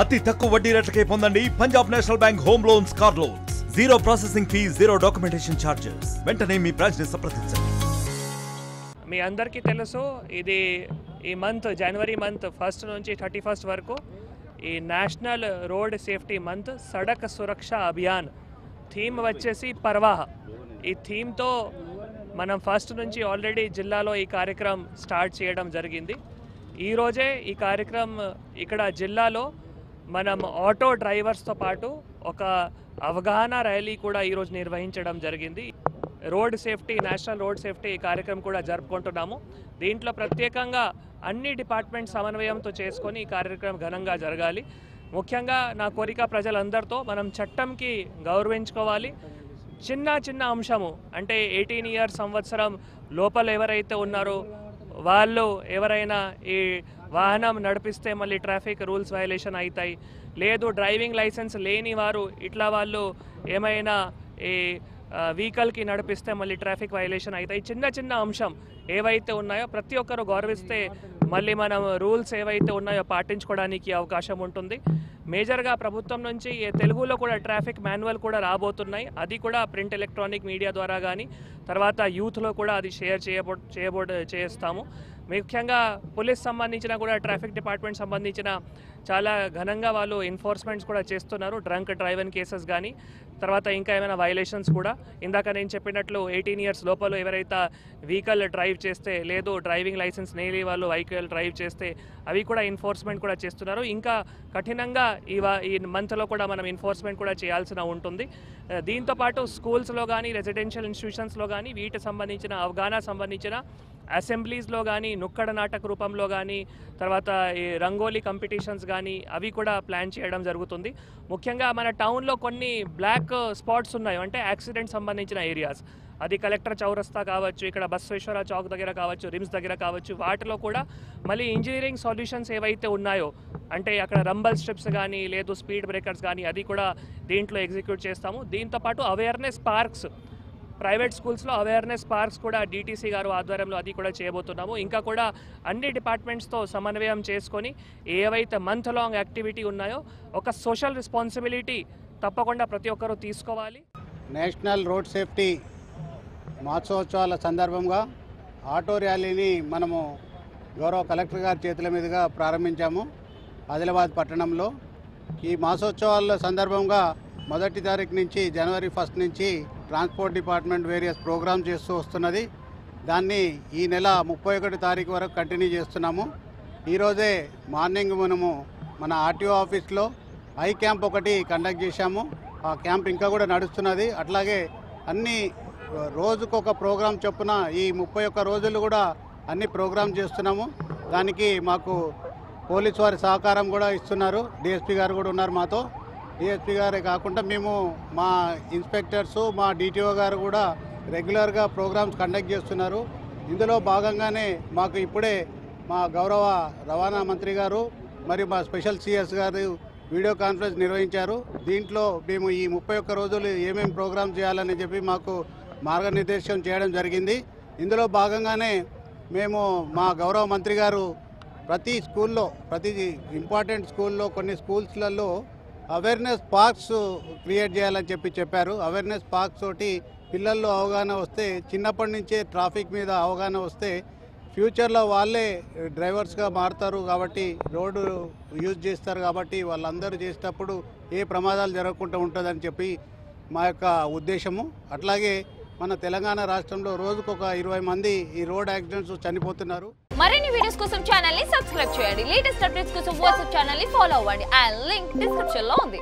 అతి తక్కువ వడ్డీ రేట్లకే పొందండి Punjab national bank home loans, car loans. Zero processing fee, zero documentation charges. వెంటనే మీ బ్రాంచ్ ని సంప్రదించండి. మీ అందరికీ తెలుసు, ఇది ఈ మంత్ జనవరి మంత్ 1 నుంచి 31 వరకు ఈ national road safety month Sadak Suraksha Abhiyan. Theme వచ్చేసి పర్వాహ. ఈ థీమ్తో మనం 1 నుంచి ఆల్రెడీ జిల్లాలో ఈ కార్యక్రమం స్టార్ట్ చేయడం జరిగింది. ఈరోజే ఈ కార్యక్రమం ఇక్కడ జిల్లాలో మనం ఆటో డ్రైవర్స్తో పాటు ఒక అవగాహన ర్యాలీ కూడా ఈరోజు నిర్వహించడం జరిగింది. Road safety, national road safety కార్యక్రమం కూడా జరుపుకుంటున్నాము. దీంట్లో ప్రత్యేకంగా అన్ని డిపార్ట్మెంట్ సమన్వయంతో చేసుకొని ఈ కార్యక్రమం ఘనంగా జరగాలి. ముఖ్యంగా నా కోరిక ప్రజలందరితో మనం చట్టంకి గౌరవించుకోవాలి. చిన్న చిన్న అంశము అంటే 18 ఇయర్స్ సంవత్సరం లోపల ఎవరైతే ఉన్నారో వాళ్ళు ఎవరైనా ఈ వాహనం నడిపిస్తే మళ్ళీ ట్రాఫిక్ రూల్స్ వయలేషన్ అవుతాయి. లేదు డ్రైవింగ్ లైసెన్స్ లేని వారు ఇట్లా వాళ్ళు ఏమైనా ఈ వెహికల్కి నడిపిస్తే మళ్ళీ ట్రాఫిక్ వయలేషన్ అవుతాయి. చిన్న చిన్న అంశం ఏవైతే ఉన్నాయో ప్రతి ఒక్కరు గౌరవిస్తే మళ్ళీ మనం రూల్స్ ఏవైతే ఉన్నాయో పాటించుకోవడానికి అవకాశం ఉంటుంది. మేజర్గా ప్రభుత్వం నుంచి తెలుగులో కూడా ట్రాఫిక్ మాన్యువల్ కూడా రాబోతున్నాయి. అది కూడా ప్రింట్ ఎలక్ట్రానిక్ మీడియా ద్వారా కానీ తర్వాత యూత్లో కూడా అది షేర్ చేస్తాము. ముఖ్యంగా పోలీస్ సంబంధించిన కూడా ట్రాఫిక్ డిపార్ట్మెంట్ సంబంధించిన చాలా ఘనంగా వాళ్ళు ఎన్ఫోర్స్మెంట్స్ కూడా చేస్తున్నారు. డ్రంక్ డ్రైవింగ్ కేసెస్ కానీ తర్వాత ఇంకా ఏమైనా వైలేషన్స్ కూడా ఇందాక నేను చెప్పినట్లు 18 ఇయర్స్ లోపల ఎవరైతే వెహికల్ డ్రైవ్ చేస్తే లేదు డ్రైవింగ్ లైసెన్స్ లేని వాళ్ళు వెహికల్ డ్రైవ్ చేస్తే అవి కూడా ఎన్ఫోర్స్మెంట్ కూడా చేస్తున్నారు. ఇంకా కఠినంగా ఈ మంత్లో కూడా మనం ఎన్ఫోర్స్మెంట్ కూడా చేయాల్సిన ఉంటుంది. దీంతోపాటు స్కూల్స్లో కానీ రెసిడెన్షియల్ ఇన్స్టిట్యూషన్స్లో కానీ వీటి సంబంధించిన అవగాహన సంబంధించిన అసెంబ్లీస్లో కానీ నుక్కడ నాటక రూపంలో కానీ తర్వాత ఈ రంగోలీ కాంపిటీషన్స్ కానీ అవి కూడా ప్లాన్ చేయడం జరుగుతుంది. ముఖ్యంగా మన టౌన్లో కొన్ని బ్లాక్ స్పాట్స్ ఉన్నాయి, అంటే యాక్సిడెంట్ సంబంధించిన ఏరియాస్. అది కలెక్టర్ చౌరస్తా కావచ్చు, ఇక్కడ బసవేశ్వర చౌక్ దగ్గర కావచ్చు, రిమ్స్ దగ్గర కావచ్చు. వాటిలో కూడా మళ్ళీ ఇంజనీరింగ్ సొల్యూషన్స్ ఏవైతే ఉన్నాయో అంటే అక్కడ రంబల్ స్ట్రిప్స్ కానీ లేదు స్పీడ్ బ్రేకర్స్ కానీ అది కూడా దీంట్లో ఎగ్జిక్యూట్ చేస్తాము. దీంతోపాటు అవేర్నెస్ పార్క్స్, ప్రైవేట్ స్కూల్స్లో అవేర్నెస్ పార్క్స్ కూడా డీటీసీ గారు ఆధ్వర్యంలో అది కూడా చేయబోతున్నాము. ఇంకా కూడా అన్ని డిపార్ట్మెంట్స్తో సమన్వయం చేసుకొని ఏవైతే మంత్ లాంగ్ యాక్టివిటీ ఉన్నాయో ఒక సోషల్ రెస్పాన్సిబిలిటీ తప్పకుండా ప్రతి ఒక్కరూ తీసుకోవాలి. నేషనల్ రోడ్ సేఫ్టీ మహోత్సవాల సందర్భంగా ఆటో ర్యాలీని మనము గౌరవ కలెక్టర్ గారి చేతుల మీదుగా ప్రారంభించాము ఆదిలాబాద్ పట్టణంలో. ఈ మాసోత్సవాల సందర్భంగా 1వ తారీఖు నుంచి జనవరి 1 నుంచి ట్రాన్స్పోర్ట్ డిపార్ట్మెంట్ వేరియస్ ప్రోగ్రామ్ చేస్తూ వస్తున్నది. దాన్ని ఈ నెల 31 తారీఖు వరకు కంటిన్యూ చేస్తున్నాము. ఈరోజే మార్నింగ్ మనము మన ఆర్టీఓ ఆఫీస్లో ఐ క్యాంప్ ఒకటి కండక్ట్ చేశాము. ఆ క్యాంప్ ఇంకా కూడా నడుస్తున్నది. అట్లాగే అన్ని రోజుకొక ప్రోగ్రాం చొప్పున ఈ 31 రోజులు కూడా అన్ని ప్రోగ్రామ్ చేస్తున్నాము. దానికి మాకు పోలీసు వారి సహకారం కూడా ఇస్తున్నారు. డిఎస్పీ గారు కూడా ఉన్నారు మాతో. డిఎస్పీ గారే కాకుండా మేము మా ఇన్స్పెక్టర్సు మా డిటిఓ గారు కూడా రెగ్యులర్గా ప్రోగ్రామ్స్ కండక్ట్ చేస్తున్నారు. ఇందులో భాగంగానే మాకు ఇప్పుడే మా గౌరవ రవాణా మంత్రి గారు మరియు మా స్పెషల్ సిఎస్ గారు వీడియో కాన్ఫరెన్స్ నిర్వహించారు. దీంట్లో మేము ఈ 31 రోజులు ఏమేమి ప్రోగ్రామ్ చేయాలని చెప్పి మాకు మార్గనిర్దేశం చేయడం జరిగింది. ఇందులో భాగంగానే మేము మా గౌరవ మంత్రి గారు ప్రతి స్కూల్లో ప్రతి ఇంపార్టెంట్ స్కూల్లో కొన్ని స్కూల్స్లలో అవేర్నెస్ పార్క్స్ క్రియేట్ చేయాలని చెప్పారు. అవేర్నెస్ పార్క్స్ తోటి పిల్లల్లో అవగాహన వస్తే, చిన్నప్పటి నుంచే ట్రాఫిక్ మీద అవగాహన వస్తే ఫ్యూచర్లో వాళ్ళే డ్రైవర్స్గా మారుతారు. కాబట్టి రోడ్డు యూజ్ చేస్తారు కాబట్టి వాళ్ళందరూ చేసేటప్పుడు ఏ ప్రమాదాలు జరగకుండా ఉంటుందని చెప్పి మా యొక్క ఉద్దేశము. అట్లాగే మన తెలంగాణ రాష్ట్రంలో రోజుకొక 20 మంది ఈ రోడ్ యాక్సిడెంట్స్ చనిపోతున్నారు. మరిన్ని వీడియోస్ కోసం ఛానల్ ని సబ్స్క్రైబ్ చేయండి. లేటెస్ట్ అప్డేట్స్ కోసం వాట్సాప్ ఛానల్ ని ఫాలో అవ్వండి. ఆ లింక్ డిస్క్రిప్షన్ లో ఉంది.